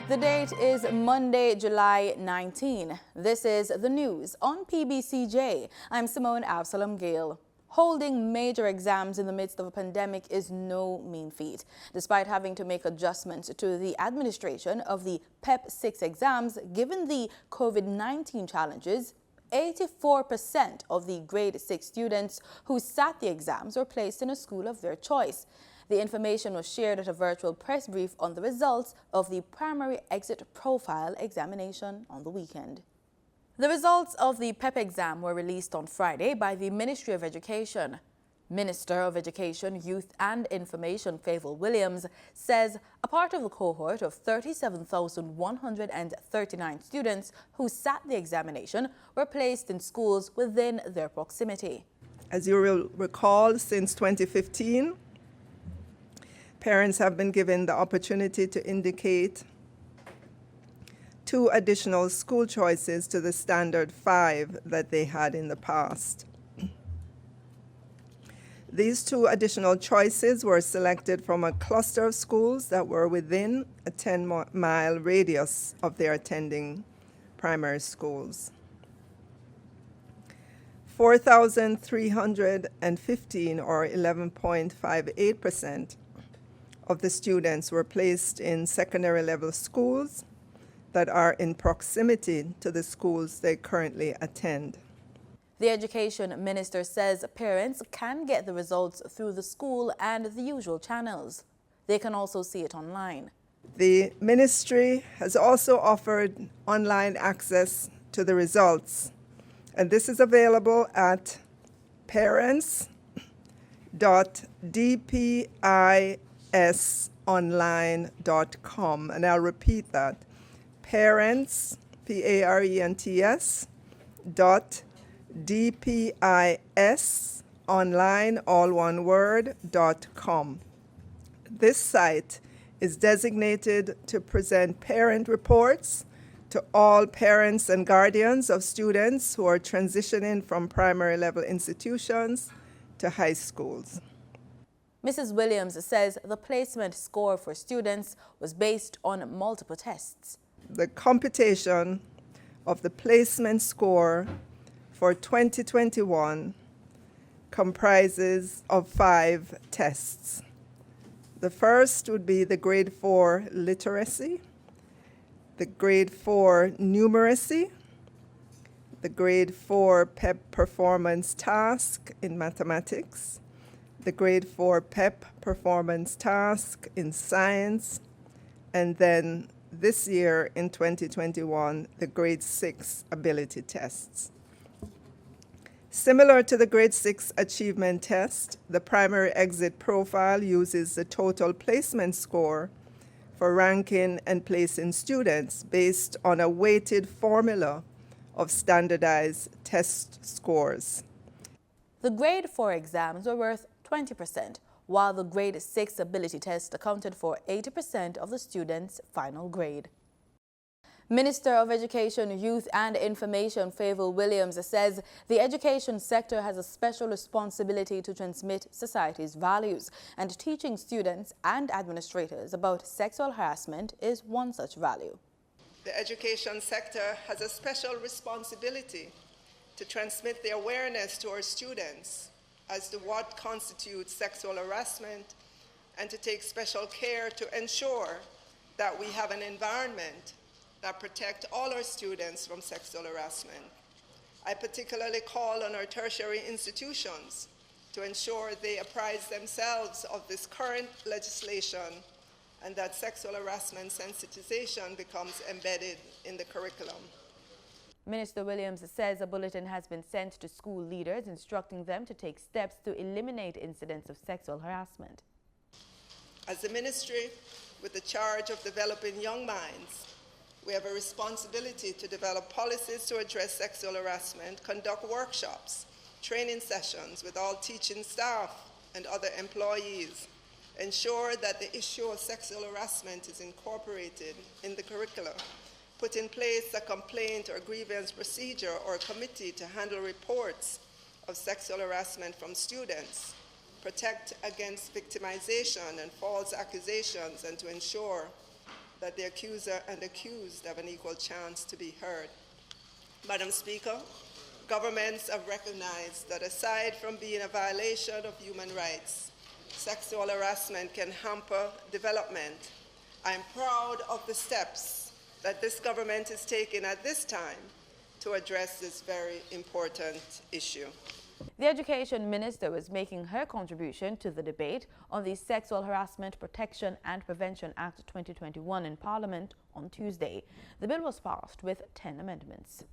The date is Monday, July 19. This is the news on PBCJ. I'm Simone Absalom Gale. Holding major exams in the midst of a pandemic is no mean feat. Despite having to make adjustments to the administration of the Pbcj exams, given the COVID-19 challenges, 84% of the grade 6 students who sat the exams were placed in a school of their choice. The information was shared at a virtual press brief on the results of the primary exit profile examination on the weekend. The results of the Pbcj exam were released on Friday by the Ministry of Education. Minister of Education, Youth and Information Favour Williams says a part of the cohort of 37,139 students who sat the examination were placed in schools within their proximity. As you will recall, since 2015, parents have been given the opportunity to indicate 2 additional school choices to the standard 5 that they had in the past. These 2 additional choices were selected from a cluster of schools that were within a 10-mile radius of their attending primary schools. 4,315, or 11.58%, of the students were placed in secondary level schools that are in proximity to the schools they currently attend. The Education Minister says parents can get the results through the school and the usual channels. They can also see it online. The Ministry has also offered online access to the results, and this is available at parents.dpisonline.com, and I'll repeat that. Parents, P-A-R-E-N-T-S, .dpisonline, all one word, .com. This site is designated to present parent reports to all parents and guardians of students who are transitioning from primary level institutions to high schools. Mrs. Williams says the placement score for students was based on multiple tests. The computation of the placement score for 2021 comprises of 5 tests. The first would be the grade 4 literacy, the grade 4 numeracy, the grade 4 PEP performance task in mathematics, the grade 4 PEP performance task in science, and then this year in 2021, the grade 6 ability tests. Similar to the grade 6 achievement test, the primary exit profile uses the total placement score for ranking and placing students based on a weighted formula of standardized test scores. The grade 4 exams were worth 20%, while the grade 6 ability test accounted for 80% of the students' final grade. Minister of Education, Youth and Information Favour Williams says the education sector has a special responsibility to transmit society's values, and teaching students and administrators about sexual harassment is one such value. The education sector has a special responsibility to transmit the awareness to our students as to what constitutes sexual harassment, and to take special care to ensure that we have an environment that protects all our students from sexual harassment. I particularly call on our tertiary institutions to ensure they apprise themselves of this current legislation and that sexual harassment sensitization becomes embedded in the curriculum. Minister Williams says a bulletin has been sent to school leaders instructing them to take steps to eliminate incidents of sexual harassment. As the ministry with the charge of developing young minds, we have a responsibility to develop policies to address sexual harassment, conduct workshops, training sessions with all teaching staff and other employees, ensure that the issue of sexual harassment is incorporated in the curriculum, put in place a complaint or grievance procedure or committee to handle reports of sexual harassment from students, protect against victimization and false accusations, and to ensure that the accuser and accused have an equal chance to be heard. Madam Speaker, governments have recognized that aside from being a violation of human rights, sexual harassment can hamper development. I am proud of the steps that this government is taking at this time to address this very important issue. The Education Minister was making her contribution to the debate on the Sexual Harassment Protection and Prevention Act 2021 in Parliament on Tuesday. The bill was passed with 10 amendments.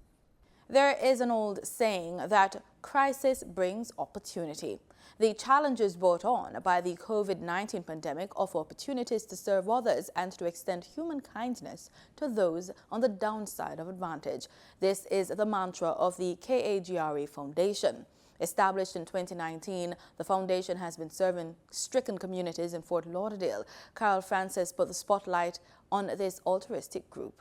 There is an old saying that crisis brings opportunity. The challenges brought on by the COVID-19 pandemic offer opportunities to serve others and to extend human kindness to those on the downside of advantage. This is the mantra of the Kagura Foundation. Established in 2019, the foundation has been serving stricken communities in Fort Lauderdale. Carol Francis put the spotlight on this altruistic group.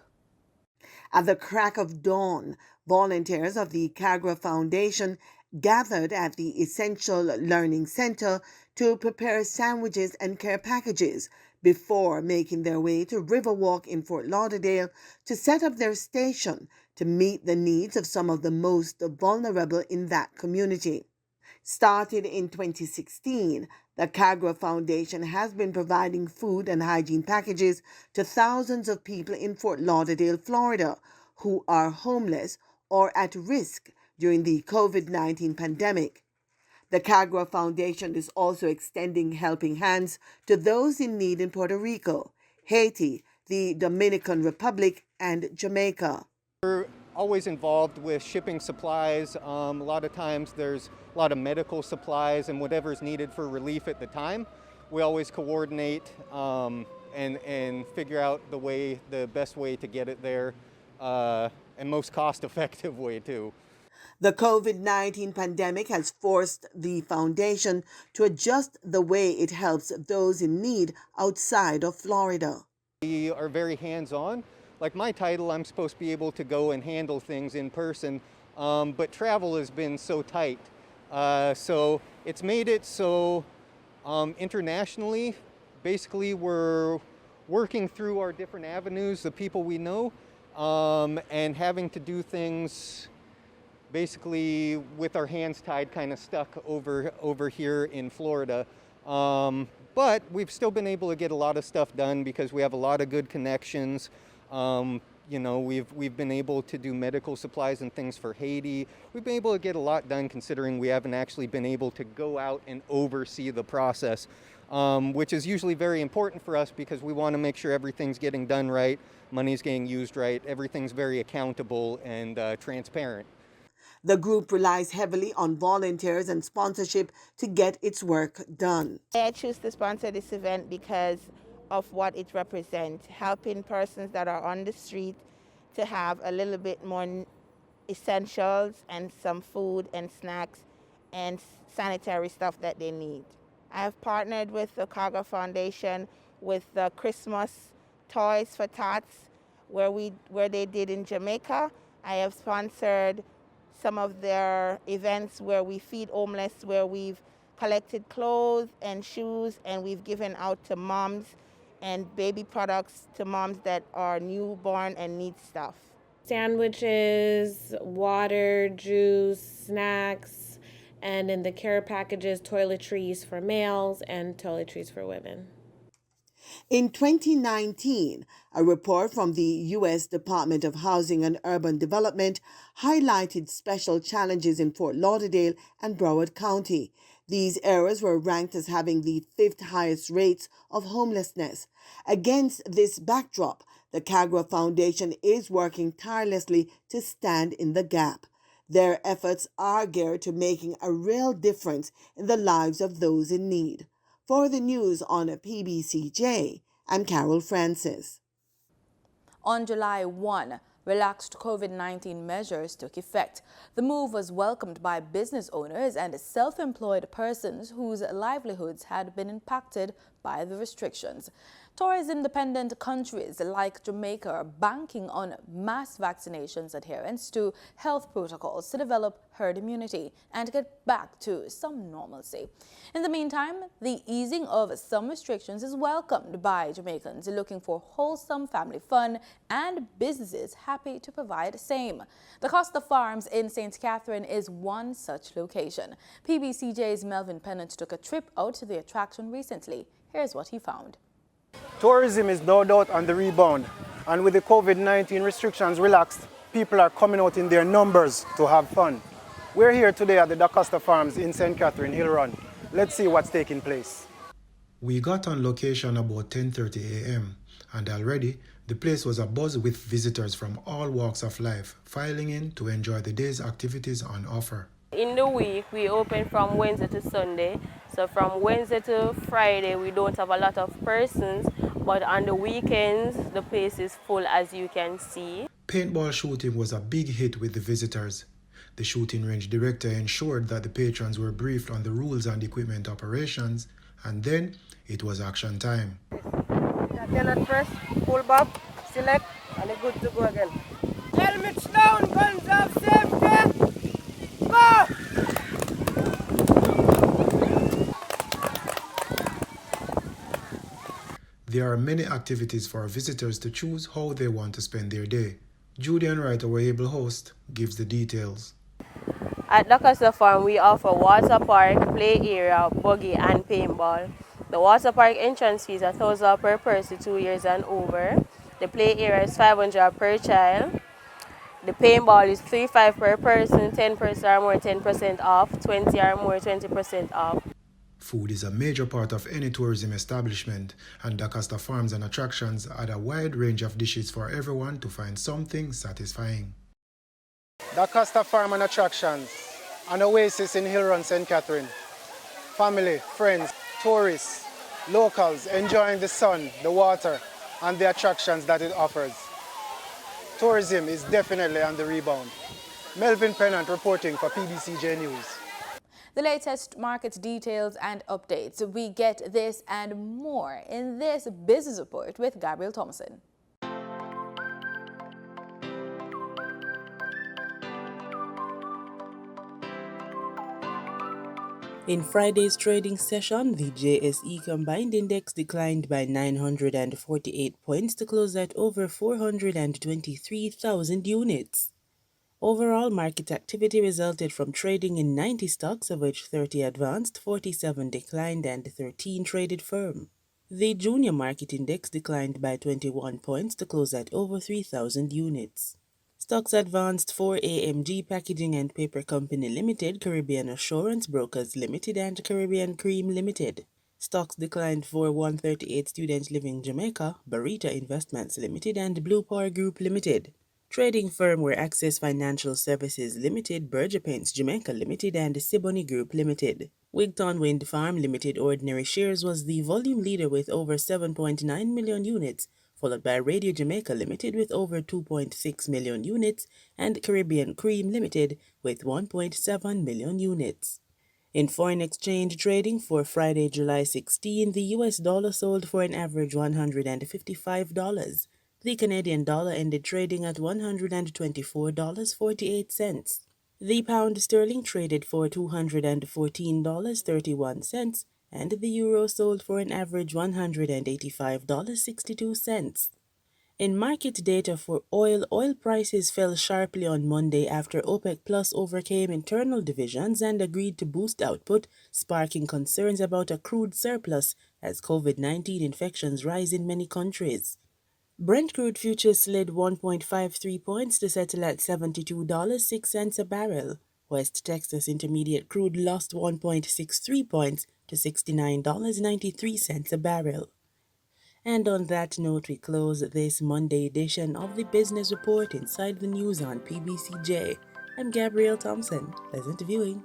At the crack of dawn, volunteers of the Kagura Foundation gathered at the Essential Learning Center to prepare sandwiches and care packages before making their way to Riverwalk in Fort Lauderdale to set up their station to meet the needs of some of the most vulnerable in that community. Started in 2016, the Kagura Foundation has been providing food and hygiene packages to thousands of people in Fort Lauderdale, Florida, who are homeless or at risk during the COVID-19 pandemic. The Kagura Foundation is also extending helping hands to those in need in Puerto Rico, Haiti, the Dominican Republic, and Jamaica. We're always involved with shipping supplies. A lot of times there's a lot of medical supplies and whatever's needed for relief at the time. We always coordinate and figure out the best way to get it there and most cost-effective way too. The COVID-19 pandemic has forced the foundation to adjust the way it helps those in need outside of Florida. We are very hands-on. Like my title, I'm supposed to be able to go and handle things in person, but travel has been so tight. So it's made it so internationally, basically we're working through our different avenues, the people we know, and having to do things basically with our hands tied, kind of stuck over here in Florida. But we've still been able to get a lot of stuff done because we have a lot of good connections. You know, we've been able to do medical supplies and things for Haiti. We've been able to get a lot done considering we haven't actually been able to go out and oversee the process, which is usually very important for us because we want to make sure everything's getting done right, money's getting used right, everything's very accountable and transparent. The group relies heavily on volunteers and sponsorship to get its work done. I choose to sponsor this event because of what it represents, helping persons that are on the street to have a little bit more essentials and some food and snacks and sanitary stuff that they need. I have partnered with the Kagura Foundation with the Christmas Toys for Tots where they did in Jamaica. I have sponsored some of their events where we feed homeless, where we've collected clothes and shoes and we've given out to moms and baby products to moms that are newborn and need stuff. Sandwiches, water, juice, snacks, and in the care packages, toiletries for males and toiletries for women. In 2019, a report from the U.S. Department of Housing and Urban Development highlighted special challenges in Fort Lauderdale and Broward County. These areas were ranked as having the 5th highest rates of homelessness. Against this backdrop, the Kagura Foundation is working tirelessly to stand in the gap. Their efforts are geared to making a real difference in the lives of those in need. For the news on PBCJ, I'm Carol Francis. On July 1, relaxed COVID-19 measures took effect. The move was welcomed by business owners and self-employed persons whose livelihoods had been impacted by the restrictions. Tourism-dependent countries like Jamaica are banking on mass vaccinations adherence to health protocols to develop herd immunity and get back to some normalcy. In the meantime, the easing of some restrictions is welcomed by Jamaicans looking for wholesome family fun and businesses happy to provide same. DaCosta Farms in St. Catherine is one such location. PBCJ's Melvin Pennant took a trip out to the attraction recently. Here's what he found. Tourism is no doubt on the rebound, and with the COVID-19 restrictions relaxed, people are coming out in their numbers to have fun. We're here today at the DaCosta Farms in St. Catherine, Hill Run. Let's see what's taking place. We got on location about 10:30 a.m. and already the place was abuzz with visitors from all walks of life filing in to enjoy the day's activities on offer. In the week, we open from Wednesday to Sunday. So from Wednesday to Friday, we don't have a lot of persons, but on the weekends, the place is full, as you can see. Paintball shooting was a big hit with the visitors. The shooting range director ensured that the patrons were briefed on the rules and equipment operations, and then it was action time. Cannot press, pull back, select, and it's good to go again. Helmets down, guns off, safety, go! There are many activities for visitors to choose how they want to spend their day. Julian Wright, our able host, gives the details. At DaCosta Farm, we offer water park, play area, buggy, and paintball. The water park entrance fees are $1,000 per person, 2 years and over. The play area is $500 per child. The paintball is $3.5 per person, 10 person or more, 10% off, 20 or more, 20% off. Food is a major part of any tourism establishment, and DaCosta Farms and Attractions add a wide range of dishes for everyone to find something satisfying. DaCosta Farm and Attractions, an Oasis in Hill Run, St. Catherine. Family, friends, tourists, locals enjoying the sun, the water, and the attractions that it offers. Tourism is definitely on the rebound. Melvin Pennant reporting for PBCJ News. The latest market details and updates. We get this and more in this business report with Gabriel Thompson. In Friday's trading session, the JSE Combined Index declined by 948 points to close at over 423,000 units. Overall market activity resulted from trading in 90 stocks, of which 30 advanced, 47 declined, and 13 traded firm. The Junior Market Index declined by 21 points to close at over 3,000 units. Stocks advanced for AMG Packaging and Paper Company Limited, Caribbean Assurance Brokers Limited, and Caribbean Cream Limited. Stocks declined for 138 Student Living Jamaica, Barita Investments Limited, and Blue Power Group Limited. Trading firm were Access Financial Services Limited, Berger Paints Jamaica Limited, and Siboney Group Limited. Wigton Wind Farm Limited ordinary shares was the volume leader with over 7.9 million units, followed by Radio Jamaica Limited with over 2.6 million units and Caribbean Cream Limited with 1.7 million units. In foreign exchange trading for Friday, July 16, the US dollar sold for an average $155. The Canadian dollar ended trading at $124.48. The pound sterling traded for $214.31, and the euro sold for an average $185.62. In market data for oil prices fell sharply on Monday after OPEC Plus overcame internal divisions and agreed to boost output, sparking concerns about a crude surplus as COVID-19 infections rise in many countries. Brent crude futures slid 1.53 points to settle at $72.06 a barrel. West Texas Intermediate crude lost 1.63 points to $69.93 a barrel. And on that note, we close this Monday edition of the Business Report Inside the News on PBCJ. I'm Gabrielle Thompson. Pleasant viewing.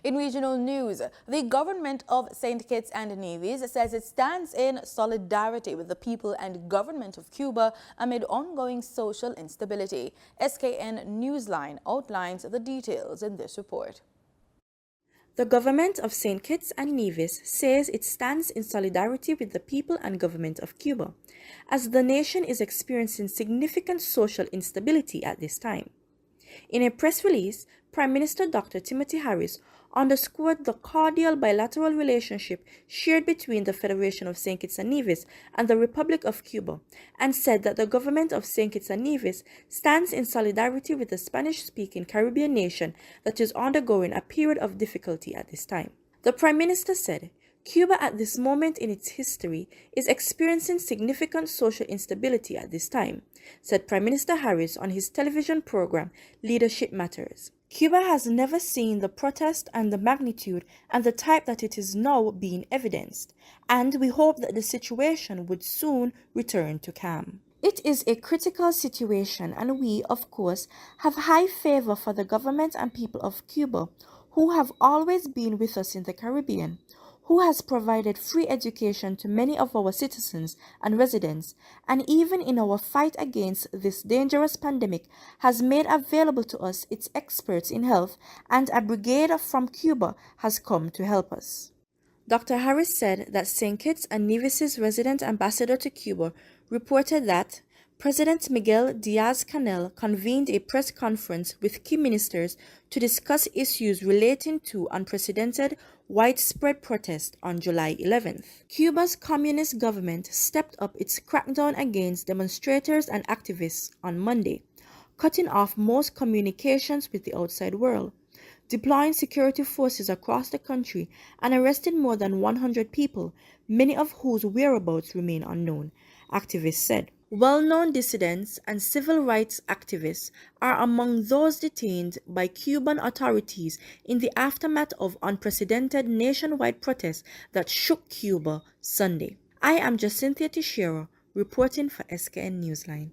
In regional news, the government of St. Kitts and Nevis says it stands in solidarity with the people and government of Cuba amid ongoing social instability. SKN Newsline outlines the details in this report. The government of St. Kitts and Nevis says it stands in solidarity with the people and government of Cuba, as the nation is experiencing significant social instability at this time. In a press release, Prime Minister Dr. Timothy Harris underscored the cordial bilateral relationship shared between the Federation of St. Kitts and Nevis and the Republic of Cuba, and said that the government of St. Kitts and Nevis stands in solidarity with the Spanish-speaking Caribbean nation that is undergoing a period of difficulty at this time. The Prime Minister said, Cuba at this moment in its history is experiencing significant social instability at this time, said Prime Minister Harris on his television program Leadership Matters. Cuba has never seen the protest and the magnitude and the type that it is now being evidenced, and we hope that the situation would soon return to calm. It is a critical situation, and we, of course, have high favor for the government and people of Cuba, who have always been with us in the Caribbean, who has provided free education to many of our citizens and residents, and even in our fight against this dangerous pandemic has made available to us its experts in health, and a brigade from Cuba has come to help us. Dr. Harris said that St. Kitts and Nevis's resident ambassador to Cuba reported that President Miguel Diaz-Canel convened a press conference with key ministers to discuss issues relating to unprecedented widespread protest on July 11th. Cuba's communist government stepped up its crackdown against demonstrators and activists on Monday, cutting off most communications with the outside world, deploying security forces across the country, and arresting more than 100 people, many of whose whereabouts remain unknown, activists said. Well-known dissidents and civil rights activists are among those detained by Cuban authorities in the aftermath of unprecedented nationwide protests that shook Cuba Sunday. I am Jacinthia Teixeira, reporting for SKN Newsline.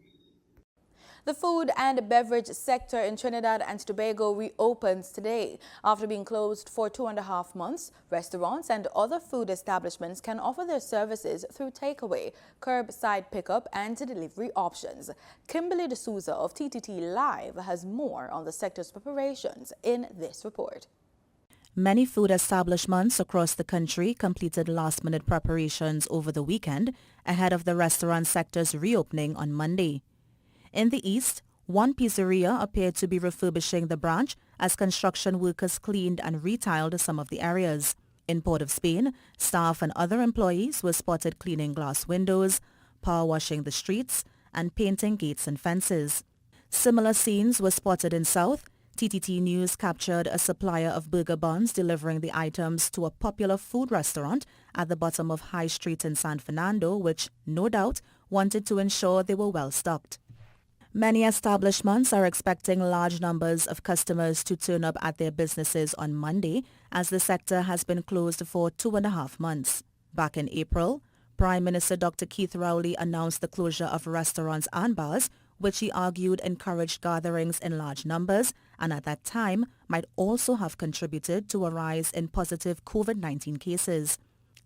The food and beverage sector in Trinidad and Tobago reopens today. After being closed for 2.5 months, restaurants and other food establishments can offer their services through takeaway, curbside pickup and delivery options. Kimberly D'Souza of TTT Live has more on the sector's preparations in this report. Many food establishments across the country completed last-minute preparations over the weekend ahead of the restaurant sector's reopening on Monday. In the east, one pizzeria appeared to be refurbishing the branch as construction workers cleaned and retiled some of the areas. In Port of Spain, staff and other employees were spotted cleaning glass windows, power washing the streets, and painting gates and fences. Similar scenes were spotted in South. TTT News captured a supplier of burger buns delivering the items to a popular food restaurant at the bottom of High Street in San Fernando, which, no doubt, wanted to ensure they were well stocked. Many establishments are expecting large numbers of customers to turn up at their businesses on Monday, as the sector has been closed for 2.5 months. Back in April, Prime Minister Dr. Keith Rowley announced the closure of restaurants and bars, which he argued encouraged gatherings in large numbers and at that time might also have contributed to a rise in positive COVID-19 cases.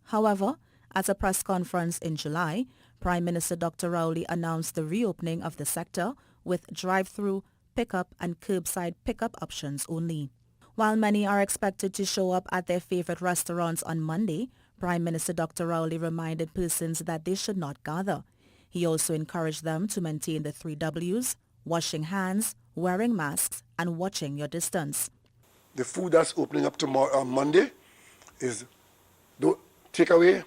However, at a press conference in July, Prime Minister Dr. Rowley announced the reopening of the sector with drive-through, pickup and curbside pickup options only. While many are expected to show up at their favorite restaurants on Monday, Prime Minister Dr. Rowley reminded persons that they should not gather. He also encouraged them to maintain the 3 W's, washing hands, wearing masks, and watching your distance. The food that's opening up tomorrow on Monday is takeaway,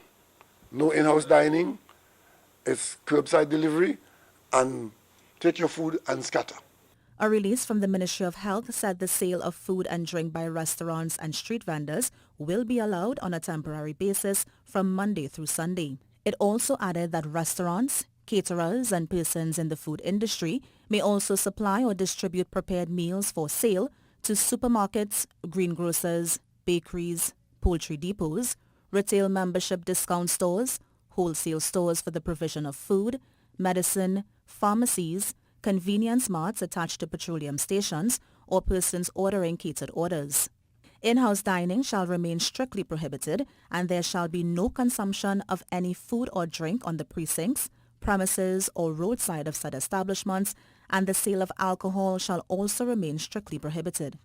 no in-house dining, it's curbside delivery, and take your food and scatter. A release from the Ministry of Health said the sale of food and drink by restaurants and street vendors will be allowed on a temporary basis from Monday through Sunday. It also added that restaurants, caterers and persons in the food industry may also supply or distribute prepared meals for sale to supermarkets, greengrocers, bakeries, poultry depots, retail membership discount stores, wholesale stores for the provision of food, medicine, pharmacies, convenience marts attached to petroleum stations, or persons ordering catered orders. In-house dining shall remain strictly prohibited, and there shall be no consumption of any food or drink on the precincts, premises, or roadside of said establishments, and the sale of alcohol shall also remain strictly prohibited.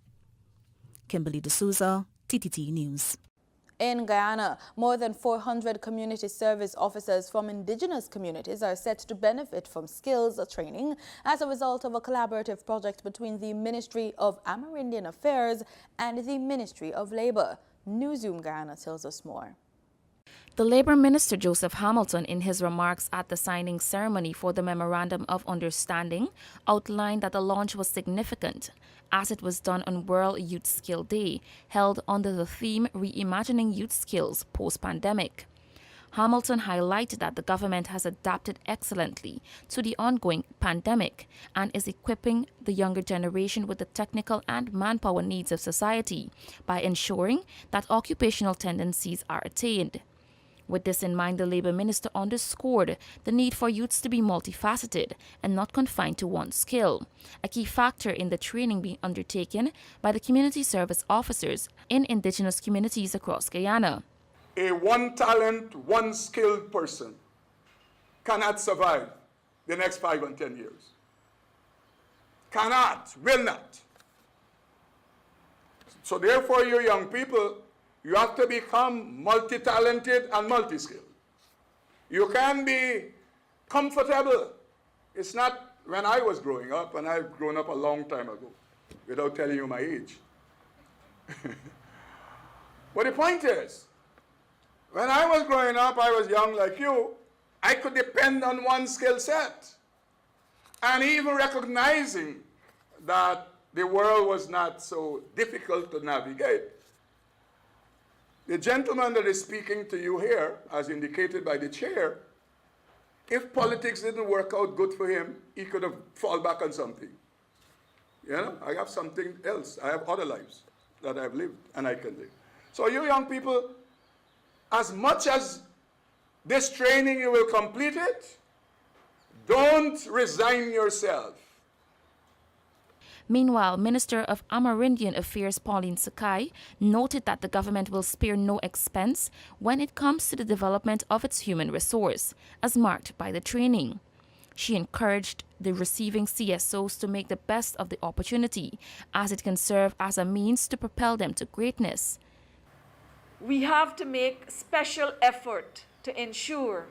Kimberly D'Souza, TTT News. In Guyana, more than 400 community service officers from indigenous communities are set to benefit from skills training as a result of a collaborative project between the Ministry of Amerindian Affairs and the Ministry of Labor. Newsroom Guyana tells us more. The Labour Minister Joseph Hamilton, in his remarks at the signing ceremony for the Memorandum of Understanding, outlined that the launch was significant, as it was done on World Youth Skill Day, held under the theme Reimagining Youth Skills Post-Pandemic. Hamilton highlighted that the government has adapted excellently to the ongoing pandemic and is equipping the younger generation with the technical and manpower needs of society by ensuring that occupational tendencies are attained. With this in mind, the Labour Minister underscored the need for youths to be multifaceted and not confined to one skill, a key factor in the training being undertaken by the community service officers in Indigenous communities across Guyana. A one-talent, one-skilled person cannot survive the next 5 and 10 years. Cannot, will not. So therefore, you young people, you have to become multi-talented and multi-skilled. You can be comfortable. It's not when I was growing up, and I've grown up a long time ago, without telling you my age. But the point is, when I was growing up, I was young like you, I could depend on one skill set. And even recognizing that the world was not so difficult to navigate, the gentleman that is speaking to you here, as indicated by the chair, if politics didn't work out good for him, he could have fallen back on something. You know, I have something else. I have other lives that I've lived and I can live. So you young people, as much as this training you will complete it, don't resign yourself. Meanwhile, Minister of Amerindian Affairs Pauline Sakai noted that the government will spare no expense when it comes to the development of its human resource, as marked by the training. She encouraged the receiving CSOs to make the best of the opportunity, as it can serve as a means to propel them to greatness. We have to make special effort to ensure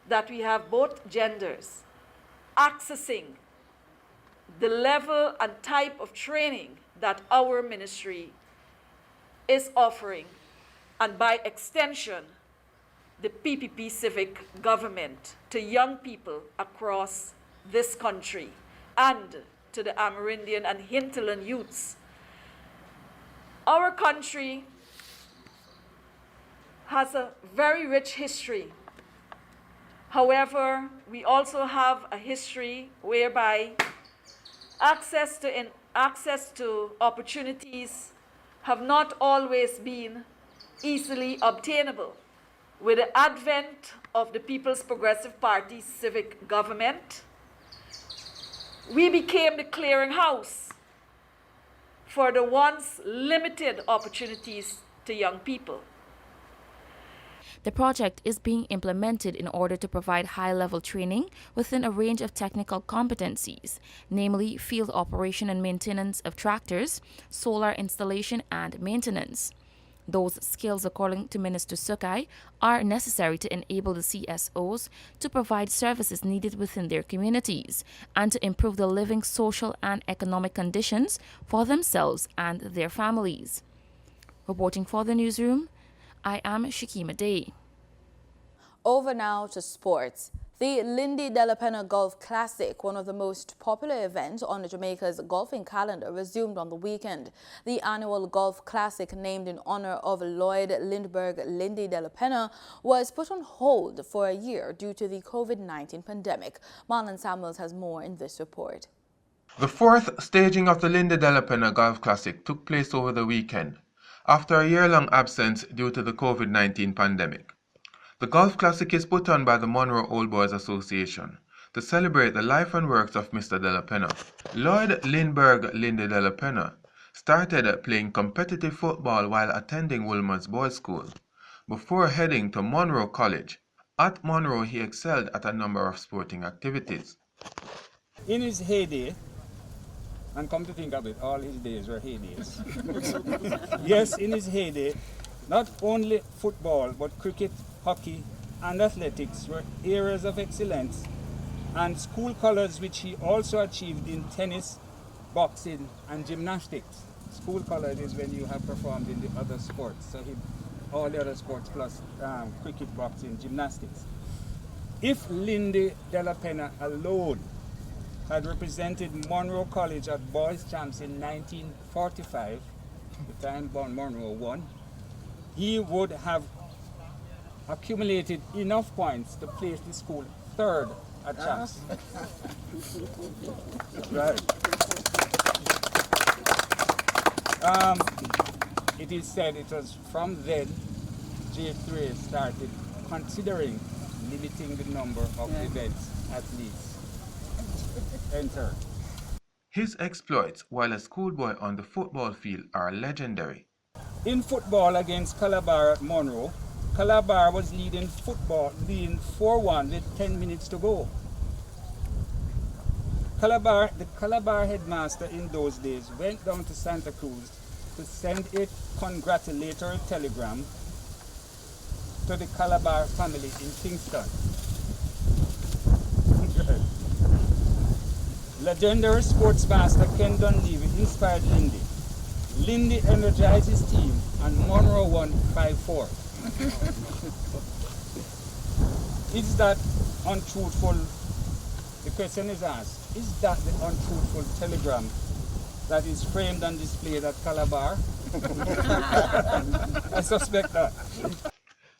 that we have both genders accessing the level and type of training that our ministry is offering, and by extension, the PPP civic government to young people across this country and to the Amerindian and hinterland youths. Our country has a very rich history. However, we also have a history whereby access to opportunities have not always been easily obtainable. With the advent of the People's Progressive Party's civic government, we became the clearinghouse for the once limited opportunities to young people. The project is being implemented in order to provide high-level training within a range of technical competencies, namely field operation and maintenance of tractors, solar installation and maintenance. Those skills, according to Minister Sakai, are necessary to enable the CSOs to provide services needed within their communities and to improve the living social and economic conditions for themselves and their families. Reporting for the newsroom, I am Shakima Day. Over now to sports. The Lindy Delapenha Golf Classic, one of the most popular events on Jamaica's golfing calendar, resumed on the weekend. The annual Golf Classic, named in honor of Lloyd Lindbergh Lindy Delapenha, was put on hold for a year due to the COVID-19 pandemic. Marlon Samuels has more in this report. The fourth staging of the Lindy Delapenha Golf Classic took place over the weekend, after a year-long absence due to the COVID-19 pandemic. The Golf Classic is put on by the Monroe Old Boys Association to celebrate the life and works of Mr. Delapenha. Lloyd Lindbergh Lindy Delapenha started playing competitive football while attending Wilmer's Boys' School, before heading to Monroe College. At Monroe, he excelled at a number of sporting activities. In his heyday, and come to think of it, all his days were heydays. Yes, in his heyday, not only football, but cricket, hockey, and athletics were areas of excellence, and school colors which he also achieved in tennis, boxing, and gymnastics. School colors is when you have performed in the other sports, so all the other sports plus cricket, boxing, gymnastics. If Lindy Delapenha alone had represented Monroe College at Boys Champs in 1945, the time Monroe won, he would have accumulated enough points to place the school third at Champs. Right. It is said it was from then J3 started considering limiting the number of events athletes enter. His exploits while a schoolboy on the football field are legendary. In football against Calabar at Monroe, Calabar was leading 4-1 with 10 minutes to go. The Calabar headmaster in those days went down to Santa Cruz to send a congratulatory telegram to the Calabar family in Kingston. Legendary sportsmaster Ken Dunleavy inspired Lindy. Lindy energized his team and Monroe won 5-4. Is that untruthful? The question is asked, is that the untruthful telegram that is framed and displayed at Calabar? I suspect that.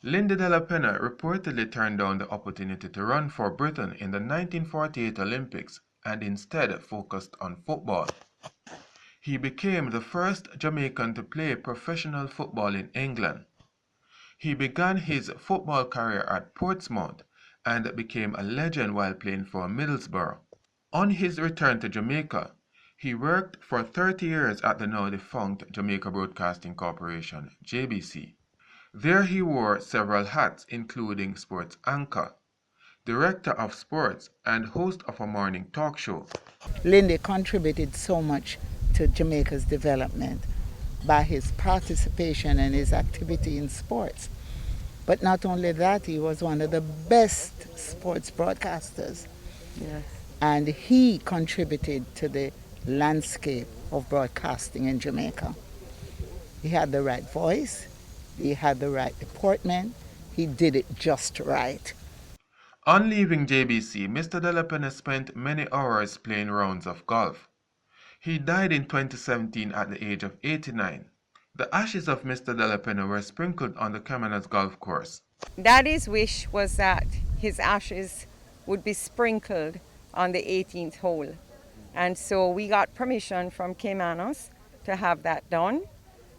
Lindy Delapenha reportedly turned down the opportunity to run for Britain in the 1948 Olympics and instead focused on football. He became the first Jamaican to play professional football in England. He began his football career at Portsmouth and became a legend while playing for Middlesbrough. On his return to Jamaica, he worked for 30 years at the now defunct Jamaica Broadcasting Corporation, JBC. There he wore several hats, including sports anchor, director of sports, and host of a morning talk show. Lindy contributed so much to Jamaica's development by his participation and his activity in sports. But not only that, he was one of the best sports broadcasters. Yes. And he contributed to the landscape of broadcasting in Jamaica. He had the right voice, he had the right deportment, he did it just right. On leaving JBC, Mr. Delapenha spent many hours playing rounds of golf. He died in 2017 at the age of 89. The ashes of Mr. Delapenha were sprinkled on the Caminas golf course. Daddy's wish was that his ashes would be sprinkled on the 18th hole. And so we got permission from Caminas to have that done.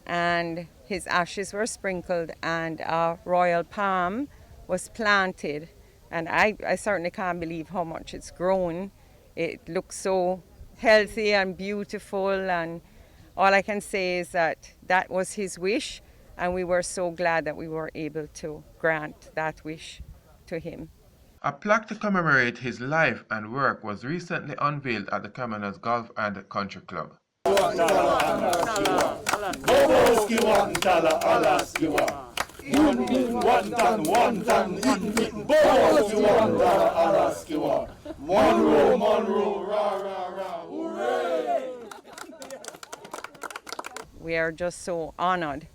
And his ashes were sprinkled and a royal palm was planted. And I certainly can't believe how much it's grown. It looks so healthy and beautiful, and all I can say is that that was his wish, and we were so glad that we were able to grant that wish to him. A plaque to commemorate his life and work was recently unveiled at the Caminas Golf and Country Club. We are just so honored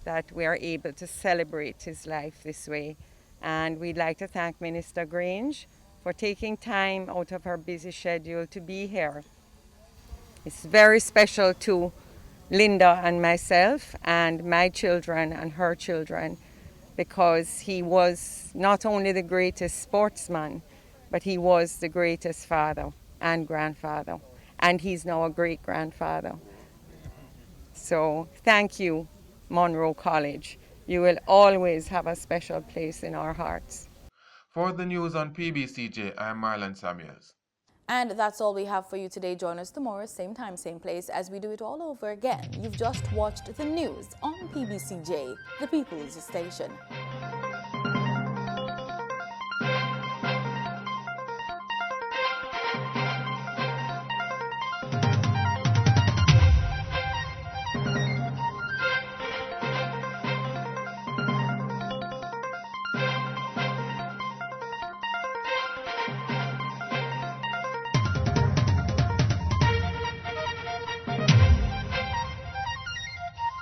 that we are able to celebrate his life this way. And we'd like to thank Minister Grange for taking time out of her busy schedule to be here. It's very special to Linda and myself and my children and her children, because he was not only the greatest sportsman, but he was the greatest father and grandfather, and he's now a great-grandfather. So thank you, Monroe College. You will always have a special place in our hearts. For the news on PBCJ, I'm Marlon Samuels. And that's all we have for you today. Join us tomorrow, same time, same place, as we do it all over again. You've just watched the news on PBCJ, the People's Station.